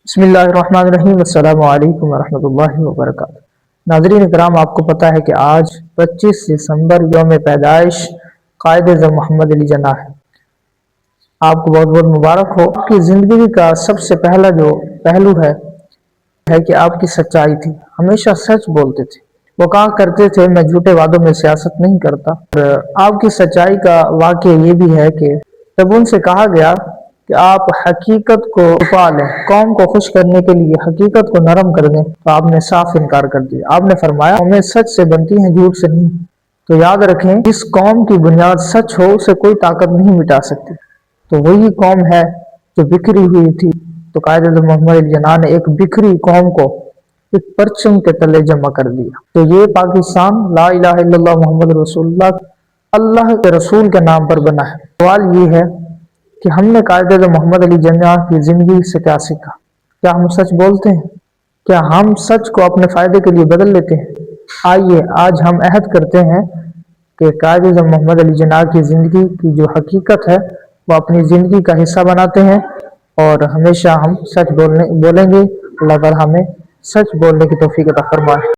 بسم اللہ الرحمن الرحیم، السلام علیکم ورحمۃ اللہ وبرکاتہ۔ ناظرین کرام، آپ کو پتہ ہے کہ آج 25 دسمبر یوم پیدائش قائد اعظم محمد علی جناح ہے۔ آپ کو بہت بہت مبارک ہو۔ آپ کی زندگی کا سب سے پہلا جو پہلو ہے کہ آپ کی سچائی تھی، ہمیشہ سچ بولتے تھے۔ وہ کہا کرتے تھے میں جھوٹے وعدوں میں سیاست نہیں کرتا۔ اور آپ کی سچائی کا واقعہ یہ بھی ہے کہ جب ان سے کہا گیا کہ آپ حقیقت کو چھپا لیں، قوم کو خوش کرنے کے لیے حقیقت کو نرم کر دیں، تو آپ نے صاف انکار کر دیا۔ آپ نے فرمایا ہمیں سچ سے بنتی ہیں، جھوٹ سے نہیں۔ تو یاد رکھیں، جس قوم کی بنیاد سچ ہو اسے کوئی طاقت نہیں مٹا سکتی۔ تو وہی قوم ہے جو بکھری ہوئی تھی، تو قائد اعظم محمد علی جناح نے ایک بکھری قوم کو ایک پرچم کے تلے جمع کر دیا۔ تو یہ پاکستان لا الہ الا اللہ محمد رسول اللہ، اللہ کے رسول کے نام پر بنا ہے۔ سوال یہ ہے کہ ہم نے قائد اعظم محمد علی جناح کی زندگی سے کیا سیکھا؟ کیا ہم سچ بولتے ہیں؟ کیا ہم سچ کو اپنے فائدے کے لیے بدل لیتے ہیں؟ آئیے آج ہم عہد کرتے ہیں کہ قائد اعظم محمد علی جناح کی زندگی کی جو حقیقت ہے وہ اپنی زندگی کا حصہ بناتے ہیں، اور ہمیشہ ہم سچ بولیں گے۔ اللہ تعالی ہمیں سچ بولنے کی توفیق عطا فرمائے۔